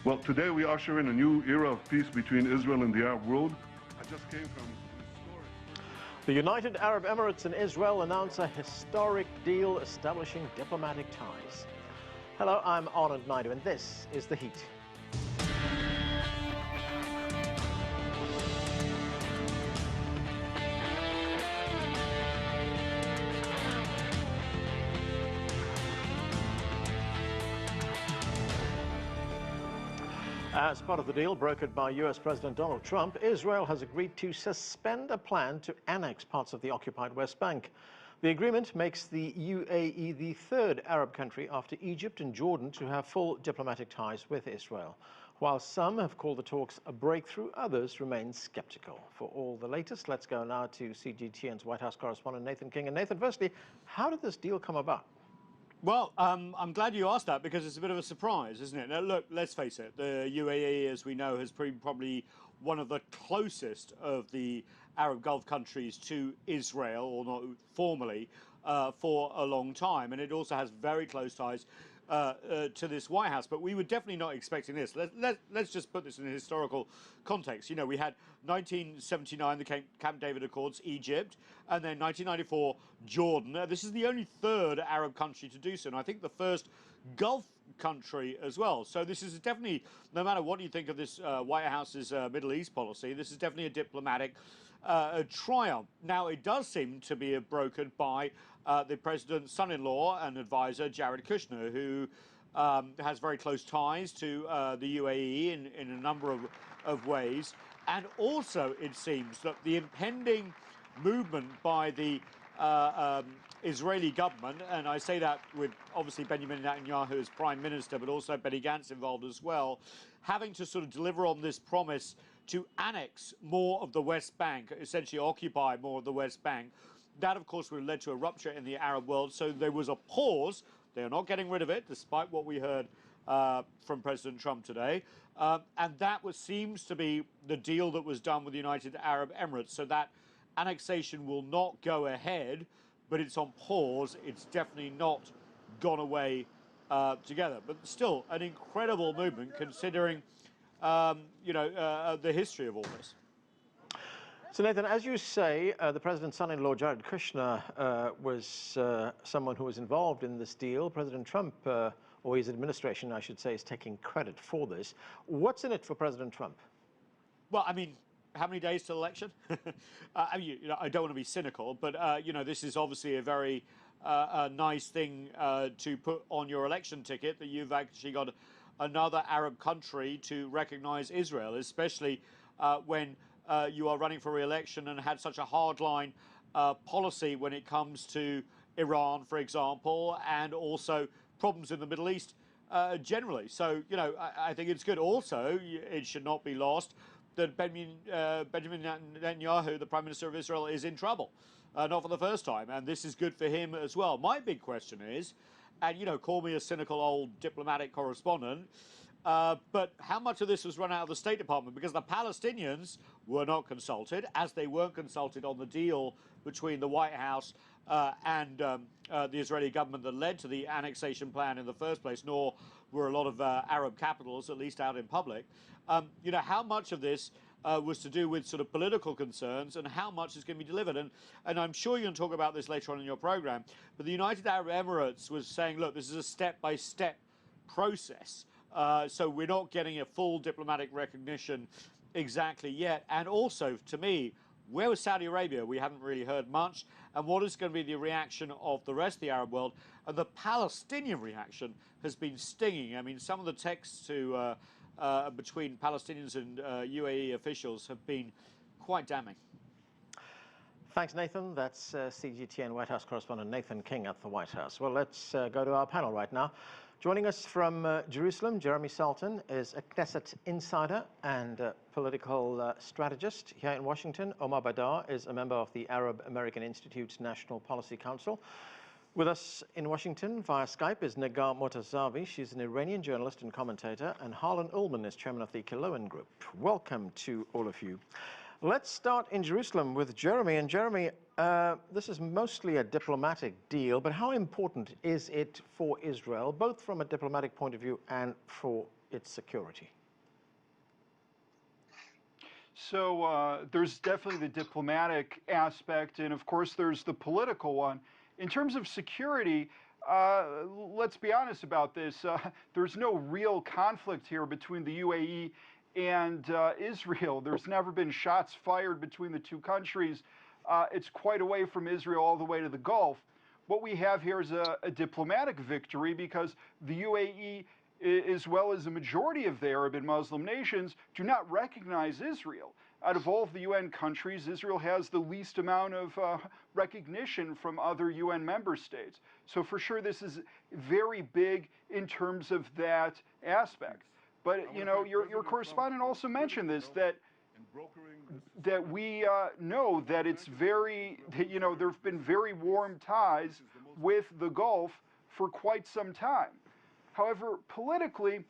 Well, today we usher in a new era of peace between Israel and the Arab world. I just came from The United Arab Emirates and Israel announce a historic deal establishing diplomatic ties. Hello, I'm Anand Naidu, and this is The Heat. As part of the deal brokered by US President Donald Trump, Israel has agreed to suspend a plan to annex parts of the occupied West Bank. The agreement makes the UAE the third Arab country after Egypt and Jordan to have full diplomatic ties with Israel. While some have called the talks a breakthrough, others remain skeptical. For all the latest, let's go now to CGTN's White House correspondent Nathan King. And Nathan, firstly, how did this deal come about? Well, I'm glad you asked that because it's a bit of a surprise, isn't it? Now, look, let's face it, the UAE, as we know, has been probably one of the closest of the Arab Gulf countries to Israel, or not formally, for a long time. And it also has very close ties to this White House. But we were definitely not expecting this. Let's just put this in a historical context. You know, we had 1979, the Camp David Accords, Egypt, and then 1994, Jordan. This is the only third Arab country to do so, and I think the first Gulf country as well. So this is definitely, no matter what you think of this White House's Middle East policy, this is definitely a diplomatic triumph. Now, it does seem to be brokered by the president's son-in-law and advisor, Jared Kushner, who has very close ties to the UAE in a number of ways. And also, it seems that the impending movement by the Israeli government, and I say that with obviously Benjamin Netanyahu as prime minister, but also Benny Gantz involved as well, having to sort of deliver on this promise to annex more of the West Bank, essentially occupy more of the West Bank. That, of course, would have led to a rupture in the Arab world. So there was a pause. They are not getting rid of it, despite what we heard from President Trump today. And that seems to be the deal that was done with the United Arab Emirates. So that annexation will not go ahead, but it's on pause. It's definitely not gone away together. But still, an incredible movement considering, the history of all this. So, Nathan, as you say, the president's son-in-law, Jared Kushner, was someone who was involved in this deal. President Trump, or his administration, I should say, is taking credit for this. What's in it for President Trump? Well, I mean, how many days till election? I mean, I don't want to be cynical, but, this is obviously a very nice thing to put on your election ticket, that you've actually got another Arab country to recognize Israel, especially when you are running for re-election and had such a hardline policy when it comes to Iran, for example, and also problems in the Middle East generally. So, I think it's good. Also, it should not be lost that Benjamin Netanyahu, the Prime Minister of Israel, is in trouble, not for the first time, and this is good for him as well. My big question is, and, call me a cynical old diplomatic correspondent, but how much of this was run out of the State Department? Because the Palestinians were not consulted, as they weren't consulted on the deal between the White House and the Israeli government that led to the annexation plan in the first place, nor were a lot of Arab capitals, at least out in public. How much of this was to do with sort of political concerns, and how much is going to be delivered? And I'm sure you're going to talk about this later on in your program, but the United Arab Emirates was saying, look, this is a step-by-step process. So we're not getting a full diplomatic recognition exactly yet. And also, to me, where was Saudi Arabia? We haven't really heard much. And what is going to be the reaction of the rest of the Arab world? And the Palestinian reaction has been stinging. I mean, some of the texts between Palestinians and UAE officials have been quite damning. Thanks, Nathan. That's CGTN White House correspondent Nathan King at the White House. Well, let's go to our panel right now. Joining us from Jerusalem, Jeremy Saltan is a Knesset insider and political strategist. Here in Washington, Omar Badar is a member of the Arab American Institute's National Policy Council. With us in Washington via Skype is Negar Mortazavi. She's an Iranian journalist and commentator, and Harlan Ullman is chairman of the Kiloan Group. Welcome to all of you. Let's start in Jerusalem with Jeremy. And Jeremy, this is mostly a diplomatic deal, but how important is it for Israel, both from a diplomatic point of view and for its security? So there's definitely the diplomatic aspect, and of course there's the political one. In terms of security, let's be honest about this. There's no real conflict here between the UAE and Israel. There's never been shots fired between the two countries. It's quite away from Israel all the way to the Gulf. What we have here is a diplomatic victory because the UAE, as well as the majority of the Arab and Muslim nations, do not recognize Israel. Out of all of the UN countries, Israel has the least amount of recognition from other UN member states. So for sure, this is very big in terms of that aspect. But you know, your correspondent also mentioned this, that we know that it's very, you know, there have been very warm ties with the Gulf for quite some time. However, politically,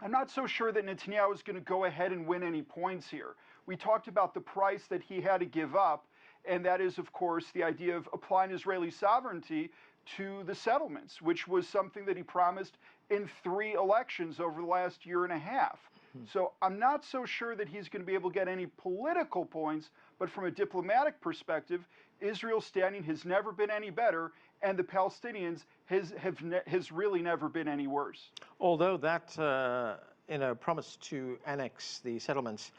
I'm not so sure that Netanyahu is going to go ahead and win any points here. We talked about the price that he had to give up, and that is, of course, the idea of applying Israeli sovereignty to the settlements, which was something that he promised in 3 elections over the last year and a half. So I'm not so sure that he's going to be able to get any political points, but from a diplomatic perspective, Israel's standing has never been any better, and the Palestinians has really never been any worse. Although that promise to annex the settlements,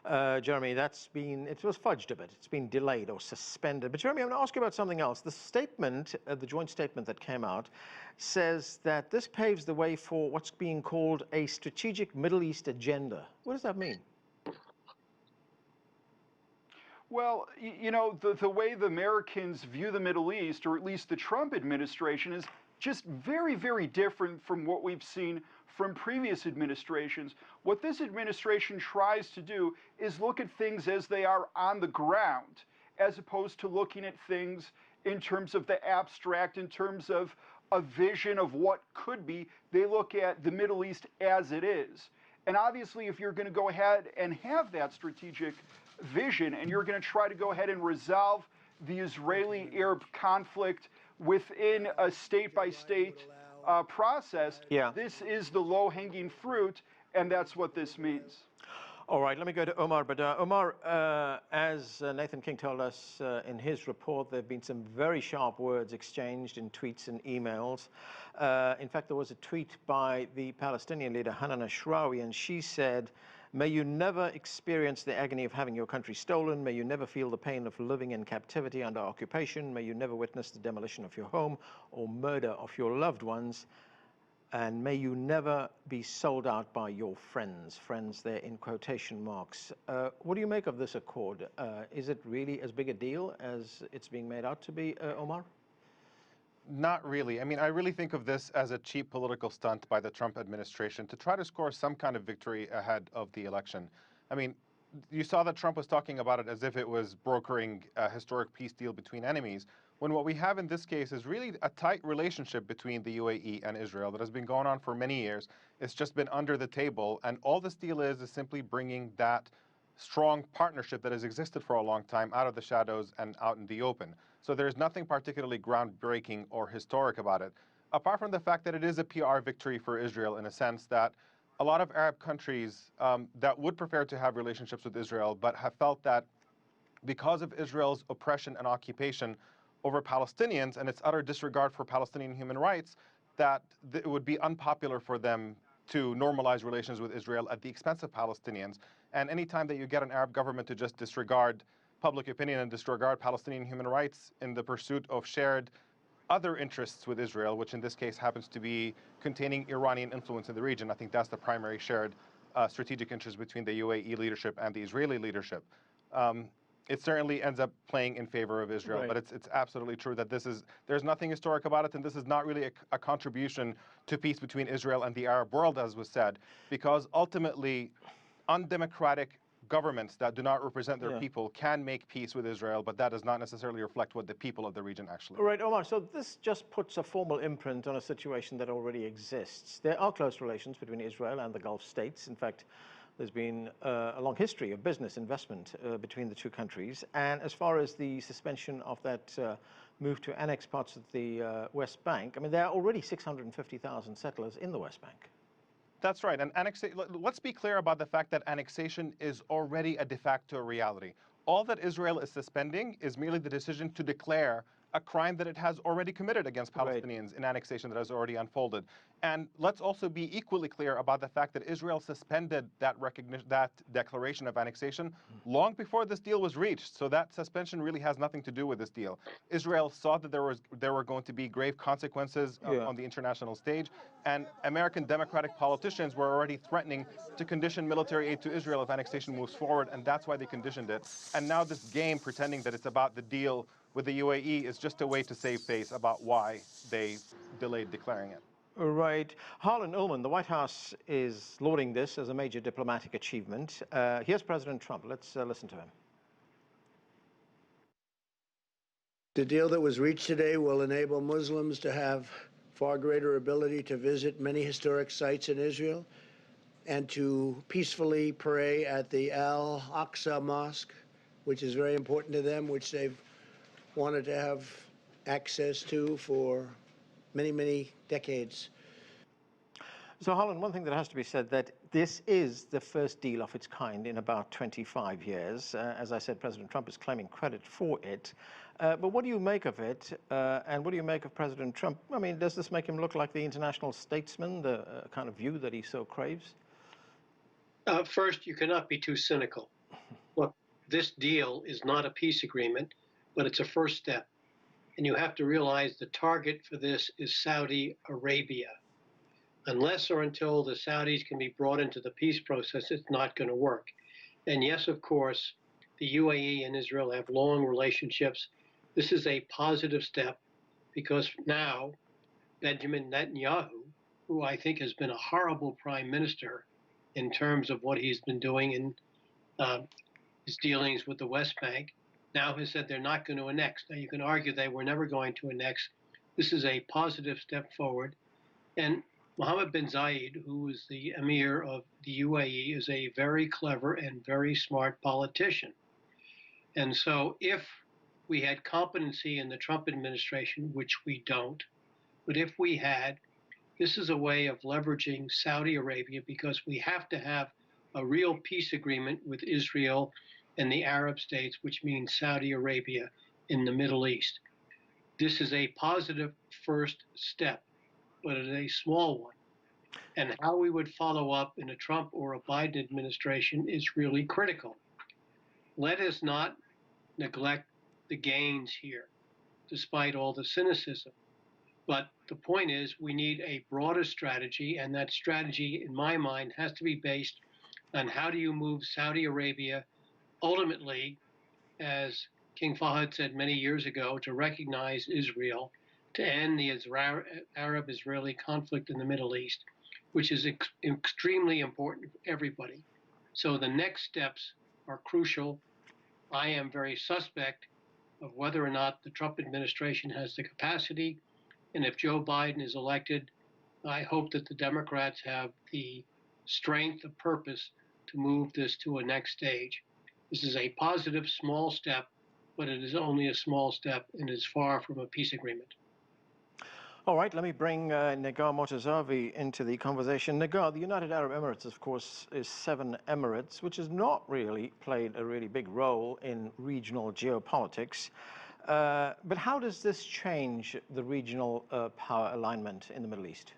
Jeremy, it was fudged a bit. It's been delayed or suspended. But Jeremy, I'm going to ask you about something else. The statement, the joint statement that came out, says that this paves the way for what's being called a strategic Middle East agenda. What does that mean? Well, you know, the way the Americans view the Middle East, or at least the Trump administration, is just very, very different from what we've seen from previous administrations. What this administration tries to do is look at things as they are on the ground, as opposed to looking at things in terms of the abstract, in terms of a vision of what could be. They look at the Middle East as it is. And obviously, if you're going to go ahead and have that strategic vision, and you're going to try to go ahead and resolve the Israeli-Arab conflict within a state-by-state process, this is the low-hanging fruit, and that's what this means. All right, let me go to Omar. But Omar, as Nathan King told us in his report, there have been some very sharp words exchanged in tweets and emails. In fact, there was a tweet by the Palestinian leader, Hanan Ashrawi, and she said, "May you never experience the agony of having your country stolen. May you never feel the pain of living in captivity under occupation. May you never witness the demolition of your home or murder of your loved ones. And may you never be sold out by your friends." Friends there in quotation marks. What do you make of this accord? Is it really as big a deal as it's being made out to be, Omar? Not really. I mean, I really think of this as a cheap political stunt by the Trump administration to try to score some kind of victory ahead of the election. I mean, you saw that Trump was talking about it as if it was brokering a historic peace deal between enemies, when what we have in this case is really a tight relationship between the UAE and Israel that has been going on for many years. It's just been under the table, and all this deal is simply bringing that strong partnership that has existed for a long time out of the shadows and out in the open. So there's nothing particularly groundbreaking or historic about it, apart from the fact that it is a PR victory for Israel in a sense that a lot of Arab countries that would prefer to have relationships with Israel but have felt that because of Israel's oppression and occupation over Palestinians and its utter disregard for Palestinian human rights, that it would be unpopular for them to normalize relations with Israel at the expense of Palestinians. And anytime that you get an Arab government to just disregard public opinion and disregard Palestinian human rights in the pursuit of shared other interests with Israel, which in this case happens to be containing Iranian influence in the region, I think that's the primary shared strategic interest between the UAE leadership and the Israeli leadership. It certainly ends up playing in favor of Israel, but it's absolutely true that there's nothing historic about it, and this is not really a contribution to peace between Israel and the Arab world, as was said, because ultimately undemocratic governments that do not represent their people can make peace with Israel, but that does not necessarily reflect what the people of the region actually want. Right, Omar, so this just puts a formal imprint on a situation that already exists. There are close relations between Israel and the Gulf states. In fact, there's been a long history of business investment between the two countries. And as far as the suspension of that move to annex parts of the West Bank, I mean, there are already 650,000 settlers in the West Bank. That's right. And let's be clear about the fact that annexation is already a de facto reality. All that Israel is suspending is merely the decision to declare a crime that it has already committed against Right. Palestinians in annexation that has already unfolded. And let's also be equally clear about the fact that Israel suspended that recognition, that declaration of annexation long before this deal was reached. So that suspension really has nothing to do with this deal. Israel saw that there were going to be grave consequences Yeah. on the international stage, and American Democratic politicians were already threatening to condition military aid to Israel if annexation moves forward, and that's why they conditioned it. And now this game pretending that it's about the deal with the UAE is just a way to save face about why they delayed declaring it. Right. Harlan Ullman, the White House is lauding this as a major diplomatic achievement. Here's President Trump. Let's listen to him. The deal that was reached today will enable Muslims to have far greater ability to visit many historic sites in Israel and to peacefully pray at the Al-Aqsa Mosque, which is very important to them, which they've wanted to have access to for many, many decades. So, Harlan, one thing that has to be said, that this is the first deal of its kind in about 25 years. As I said, President Trump is claiming credit for it. But what do you make of it? And what do you make of President Trump? I mean, does this make him look like the international statesman, the kind of view that he so craves? First, you cannot be too cynical. Look, this deal is not a peace agreement, but it's a first step. And you have to realize the target for this is Saudi Arabia. Unless or until the Saudis can be brought into the peace process, it's not going to work. And yes, of course, the UAE and Israel have long relationships. This is a positive step because now Benjamin Netanyahu, who I think has been a horrible prime minister in terms of what he's been doing in his dealings with the West Bank, now has said they're not going to annex. Now, you can argue they were never going to annex. This is a positive step forward. And Mohammed bin Zayed, who is the emir of the UAE, is a very clever and very smart politician. And so if we had competency in the Trump administration, which we don't, but if we had, this is a way of leveraging Saudi Arabia because we have to have a real peace agreement with Israel and the Arab states, which means Saudi Arabia in the Middle East. This is a positive first step, but it is a small one. And how we would follow up in a Trump or a Biden administration is really critical. Let us not neglect the gains here, despite all the cynicism. But the point is, we need a broader strategy, and that strategy, in my mind, has to be based on how do you move Saudi Arabia ultimately, as King Fahd said many years ago, to recognize Israel, to end the Arab-Israeli conflict in the Middle East, which is extremely important for everybody. So the next steps are crucial. I am very suspect of whether or not the Trump administration has the capacity. And if Joe Biden is elected, I hope that the Democrats have the strength of purpose to move this to a next stage. This is a positive small step, but it is only a small step and is far from a peace agreement. All right, let me bring Nagar Motazavi into the conversation. Nagar, the United Arab Emirates, of course, is 7 emirates, which has not really played a really big role in regional geopolitics. But how does this change the regional power alignment in the Middle East?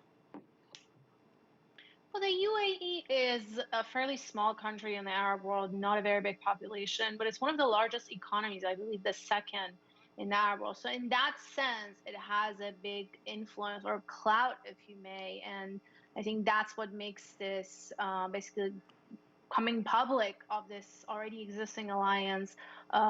Well, the UAE is a fairly small country in the Arab world, not a very big population, but it's one of the largest economies, I believe the second in the Arab world. So in that sense, it has a big influence or clout, if you may. And I think that's what makes this basically coming public of this already existing alliance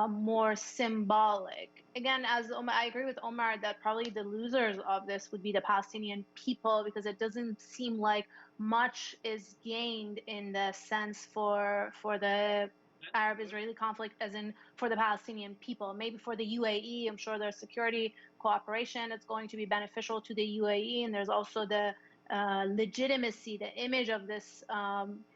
more symbolic. Again, as Omar, I agree with Omar that probably the losers of this would be the Palestinian people, because it doesn't seem like much is gained in the sense for the Arab-Israeli conflict, as in for the Palestinian people. Maybe for the UAE, I'm sure there's security cooperation that's going to be beneficial to the UAE, and there's also the legitimacy, the image of this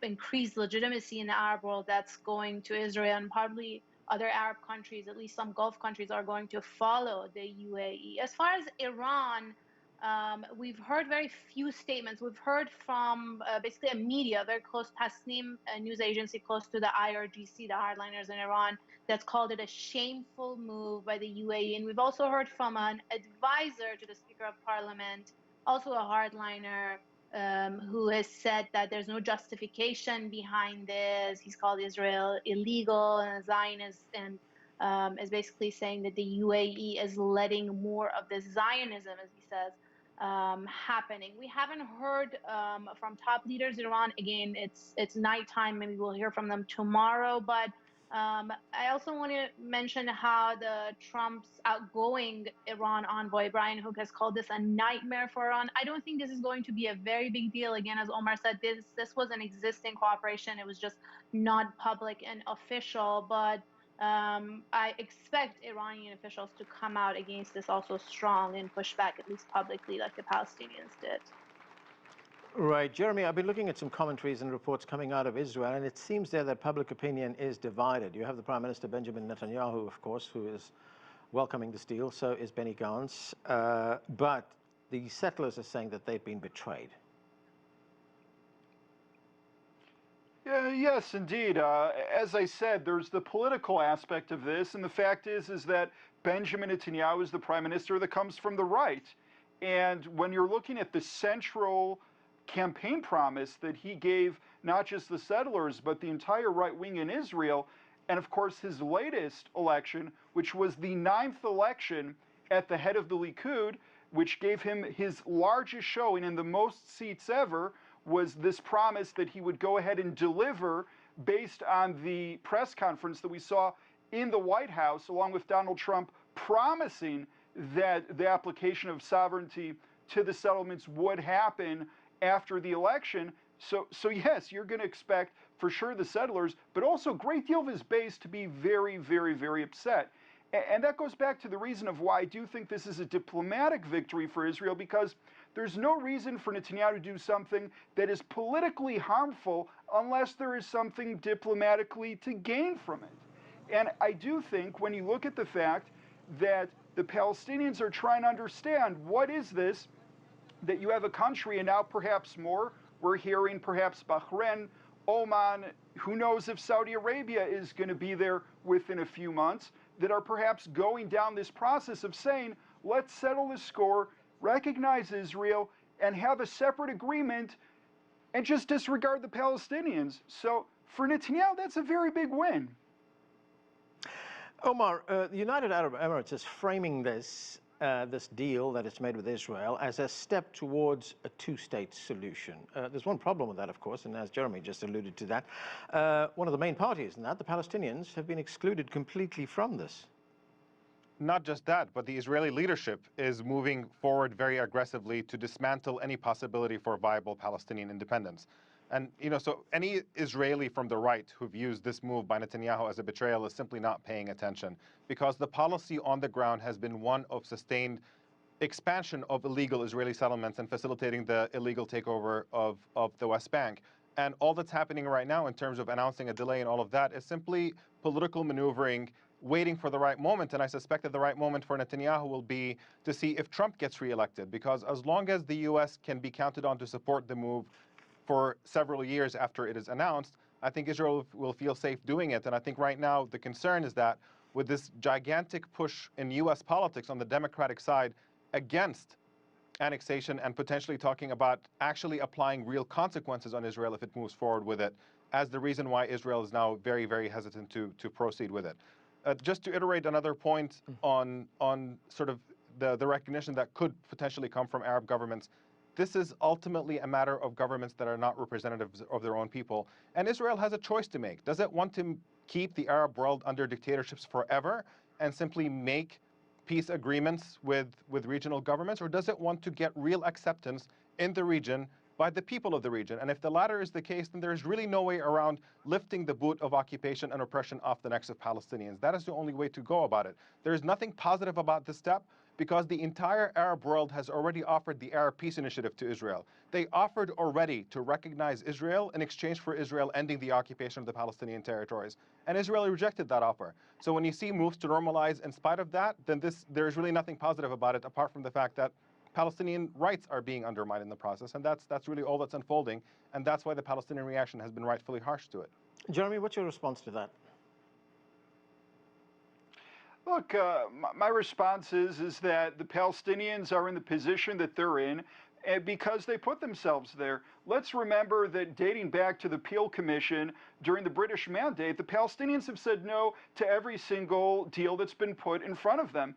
increased legitimacy in the Arab world that's going to Israel, and probably other Arab countries, at least some Gulf countries, are going to follow the UAE. As far as Iran, we've heard very few statements. We've heard from basically a media very close, Tasnim, a news agency close to the IRGC, the hardliners in Iran, that's called it a shameful move by the UAE. And we've also heard from an advisor to the Speaker of Parliament, also a hardliner, who has said that there's no justification behind this. He's called Israel illegal and Zionist, and is basically saying that the UAE is letting more of this Zionism, as he says, happening. We haven't heard from top leaders in Iran. Again, it's nighttime. Maybe we'll hear from them tomorrow. But I also want to mention how the Trump's outgoing Iran envoy, Brian Hook, has called this a nightmare for Iran. I don't think this is going to be a very big deal. Again, as Omar said, this was an existing cooperation. It was just not public and official. But I expect Iranian officials to come out against this also strong and push back, at least publicly, like the Palestinians did. Right, Jeremy, I've been looking at some commentaries and reports coming out of Israel, and it seems there that public opinion is divided. You have the Prime Minister Benjamin Netanyahu, of course, who is welcoming this deal. So is Benny Gantz. But the settlers are saying that they've been betrayed. Yes, indeed. As I said, there's the political aspect of this, and the fact is that Benjamin Netanyahu is the prime minister that comes from the right. And when you're looking at the central campaign promise that he gave not just the settlers, but the entire right wing in Israel, and of course his latest election, which was the 9th election at the head of the Likud, which gave him his largest showing and the most seats ever, was this promise that he would go ahead and deliver based on the press conference that we saw in the White House, along with Donald Trump promising that the application of sovereignty to the settlements would happen after the election. So yes, you're going to expect for sure the settlers, but also a great deal of his base to be very, very, very upset. And that goes back to the reason of why I do think this is a diplomatic victory for Israel, because there's no reason for Netanyahu to do something that is politically harmful unless there is something diplomatically to gain from it. And I do think when you look at the fact that the Palestinians are trying to understand what is this, that you have a country, and now perhaps more, we're hearing perhaps Bahrain, Oman, who knows if Saudi Arabia is going to be there within a few months, that are perhaps going down this process of saying, let's settle the score, recognize Israel, and have a separate agreement, and just disregard the Palestinians. So for Netanyahu, that's a very big win. Omar, the United Arab Emirates is framing this deal that it's made with Israel as a step towards a two-state solution. There's one problem with that, of course, and as Jeremy just alluded to that, one of the main parties in that, the Palestinians, have been excluded completely from this. Not just that, but the Israeli leadership is moving forward very aggressively to dismantle any possibility for viable Palestinian independence. And, so any Israeli from the right who views this move by Netanyahu as a betrayal is simply not paying attention, because the policy on the ground has been one of sustained expansion of illegal Israeli settlements and facilitating the illegal takeover of the West Bank. And all that's happening right now in terms of announcing a delay and all of that is simply political maneuvering, waiting for the right moment. And I suspect that the right moment for Netanyahu will be to see if Trump gets reelected, because as long as the U.S. can be counted on to support the move for several years after it is announced, I think Israel will feel safe doing it. And I think right now the concern is that with this gigantic push in U.S. politics on the Democratic side against annexation and potentially talking about actually applying real consequences on Israel if it moves forward with it, as the reason why Israel is now very, very hesitant to proceed with it. Just to iterate another point on sort of the recognition that could potentially come from Arab governments, this is ultimately a matter of governments that are not representatives of their own people. And Israel has a choice to make. Does it want to keep the Arab world under dictatorships forever and simply make peace agreements with regional governments, or does it want to get real acceptance in the region by the people of the region? And if the latter is the case, then there's really no way around lifting the boot of occupation and oppression off the necks of Palestinians. That is the only way to go about it. There is nothing positive about this step, because the entire Arab world has already offered the Arab Peace Initiative to Israel. They offered already to recognize Israel in exchange for Israel ending the occupation of the Palestinian territories. And Israel rejected that offer. So when you see moves to normalize in spite of that, then there's really nothing positive about it, apart from the fact that Palestinian rights are being undermined in the process, and that's really all that's unfolding, and that's why the Palestinian reaction has been rightfully harsh to it. Jeremy, what's your response to that? Look, my response is that the Palestinians are in the position that they're in because they put themselves there. Let's remember that dating back to the Peel Commission during the British Mandate, the Palestinians have said no to every single deal that's been put in front of them.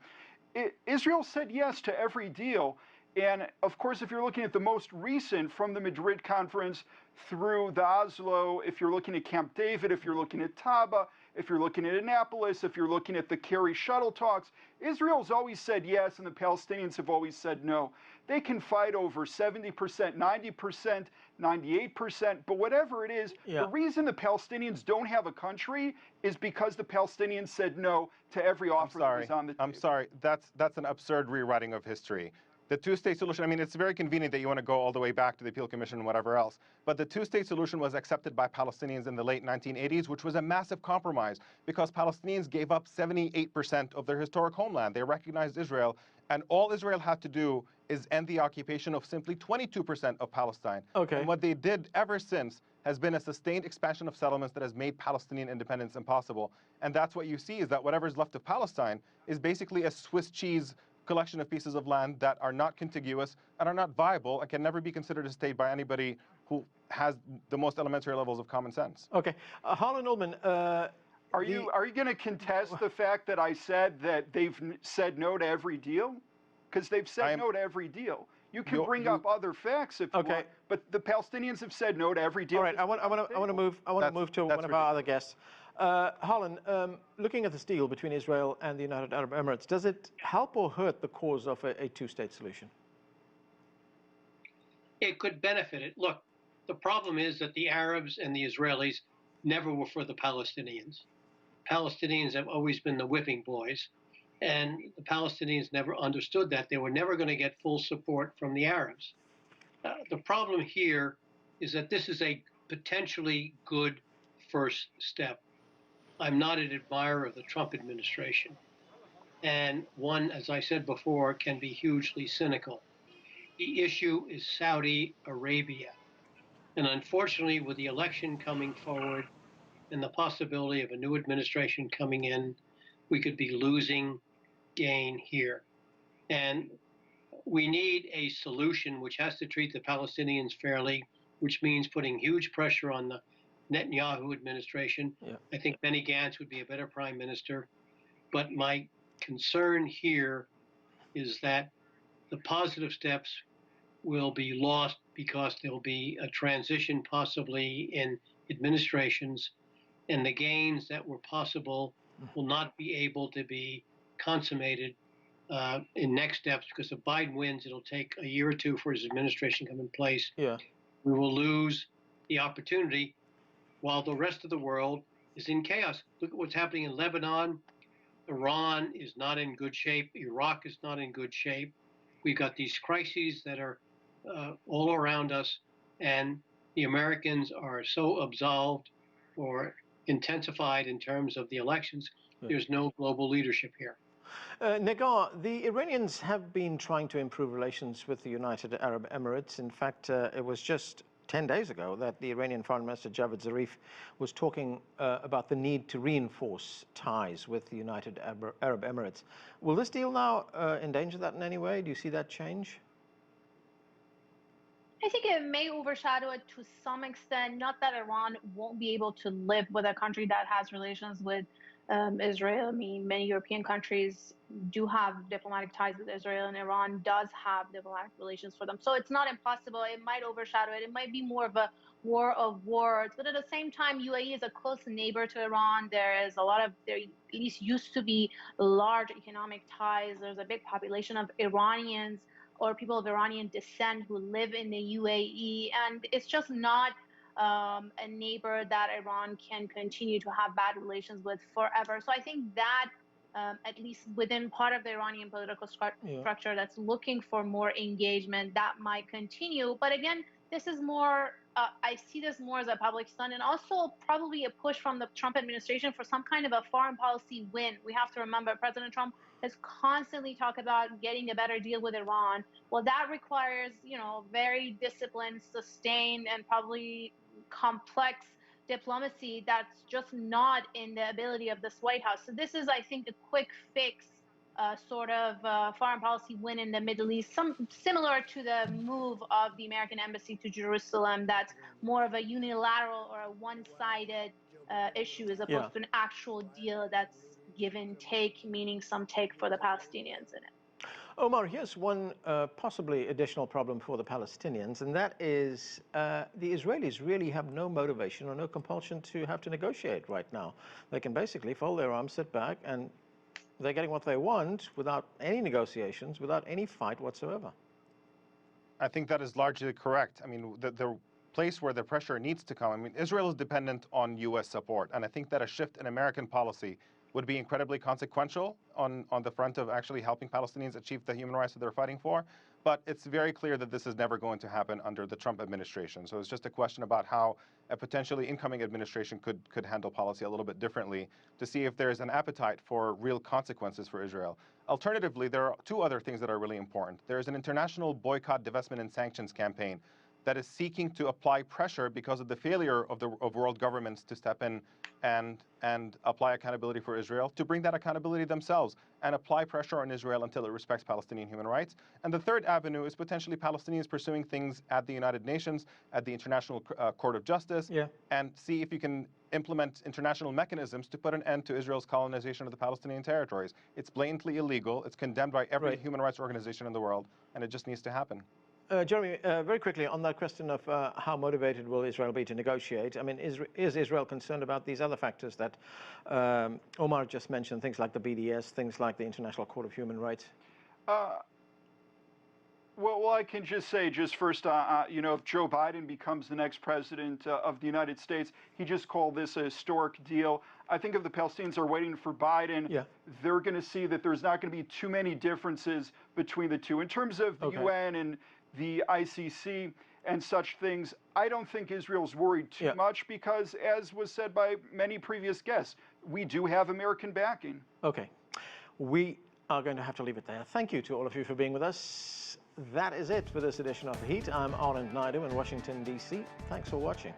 Israel said yes to every deal. And of course, if you're looking at the most recent from the Madrid conference through the Oslo, if you're looking at Camp David, if you're looking at Taba, if you're looking at Annapolis, if you're looking at the Kerry shuttle talks, Israel's always said yes and the Palestinians have always said no. They can fight over 70%, 90%, 98%, but whatever it is, the reason the Palestinians don't have a country is because the Palestinians said no to every offer that was on the table. I'm sorry, that's an absurd rewriting of history. The two-state solution, I mean, it's very convenient that you want to go all the way back to the Peel Commission and whatever else, but the two-state solution was accepted by Palestinians in the late 1980s, which was a massive compromise because Palestinians gave up 78% of their historic homeland. They recognized Israel, and all Israel had to do is end the occupation of simply 22% of Palestine. Okay. And what they did ever since has been a sustained expansion of settlements that has made Palestinian independence impossible. And that's what you see is that whatever's left of Palestine is basically a Swiss cheese collection of pieces of land that are not contiguous and are not viable and can never be considered a state by anybody who has the most elementary levels of common sense. Okay. Harlan Ullman, are you going to contest the fact that I said that they've said no to every deal? Because they've said no to every deal. You can bring up other facts if you want, but the Palestinians have said no to every deal. All right, I want to move to one of our other guests. Harlan, looking at this deal between Israel and the United Arab Emirates, does it help or hurt the cause of a two-state solution? It could benefit it. Look, the problem is that the Arabs and the Israelis never were for the Palestinians. Palestinians have always been the whipping boys, and the Palestinians never understood that. They were never going to get full support from the Arabs. The problem here is that this is a potentially good first step. I'm not an admirer of the Trump administration. And one, as I said before, can be hugely cynical. The issue is Saudi Arabia. And unfortunately, with the election coming forward and the possibility of a new administration coming in, we could be losing gain here. And we need a solution which has to treat the Palestinians fairly, which means putting huge pressure on the Netanyahu administration. I think Benny Gantz would be a better prime minister. But my concern here is that the positive steps will be lost because there'll be a transition possibly in administrations, and the gains that were possible will not be able to be consummated in next steps, because if Biden wins, it'll take a year or two for his administration to come in place. We will lose the opportunity while the rest of the world is in chaos. Look at what's happening in Lebanon. Iran is not in good shape. Iraq is not in good shape. We've got these crises that are all around us, and the Americans are so absolved or intensified in terms of the elections. There's no global leadership here. Nagar, the Iranians have been trying to improve relations with the United Arab Emirates. In fact, it was just 10 days ago that the Iranian Foreign Minister Javad Zarif was talking about the need to reinforce ties with the United Arab Emirates. Will this deal now endanger that in any way? Do you see that change? I think it may overshadow it to some extent. Not that Iran won't be able to live with a country that has relations with Israel. I mean, many European countries do have diplomatic ties with Israel, and Iran does have diplomatic relations for them. So it's not impossible. It might overshadow it. It might be more of a war of words. But at the same time, UAE is a close neighbor to Iran. There is a lot of, there at least used to be large economic ties. There's a big population of Iranians or people of Iranian descent who live in the UAE. And it's just not a neighbor that Iran can continue to have bad relations with forever. So I think that at least within part of the Iranian political structure that's looking for more engagement, that might continue. But again, this is more, I see this more as a public stunt, and also probably a push from the Trump administration for some kind of a foreign policy win. We have to remember President Trump has constantly talked about getting a better deal with Iran. Well, that requires, very disciplined, sustained, and probably complex diplomacy that's just not in the ability of this White House. So this is, I think, a quick fix sort of foreign policy win in the Middle East, similar to the move of the American embassy to Jerusalem. That's more of a unilateral or a one-sided issue as opposed to an actual deal that's give and take, meaning some take for the Palestinians in it. Omar, here's one possibly additional problem for the Palestinians, and that is the Israelis really have no motivation or no compulsion to have to negotiate right now. They can basically fold their arms, sit back, and they're getting what they want without any negotiations, without any fight whatsoever. I think that is largely correct. I mean, the place where the pressure needs to come, I mean, Israel is dependent on U.S. support, and I think that a shift in American policy would be incredibly consequential on the front of actually helping Palestinians achieve the human rights that they're fighting for. But it's very clear that this is never going to happen under the Trump administration. So it's just a question about how a potentially incoming administration could handle policy a little bit differently to see if there's an appetite for real consequences for Israel. Alternatively, there are two other things that are really important. There's an international boycott, divestment, and sanctions campaign that is seeking to apply pressure because of the failure of world governments to step in and apply accountability for Israel, to bring that accountability themselves and apply pressure on Israel until it respects Palestinian human rights. And the third avenue is potentially Palestinians pursuing things at the United Nations, at the International Court of Justice, and see if you can implement international mechanisms to put an end to Israel's colonization of the Palestinian territories. It's blatantly illegal. It's condemned by every human rights organization in the world, and it just needs to happen. Jeremy, very quickly on that question of how motivated will Israel be to negotiate, I mean, is Israel concerned about these other factors that Omar just mentioned, things like the BDS, things like the International Court of Human Rights? Well, I can just say, first, if Joe Biden becomes the next president of the United States, he just called this a historic deal. I think if the Palestinians are waiting for Biden, they're going to see that there's not going to be too many differences between the two. In terms of the UN and the ICC and such things, I don't think Israel's worried too much because, as was said by many previous guests, we do have American backing. Okay. We are going to have to leave it there. Thank you to all of you for being with us. That is it for this edition of The Heat. I'm Anand Naidu in Washington, D.C. Thanks for watching.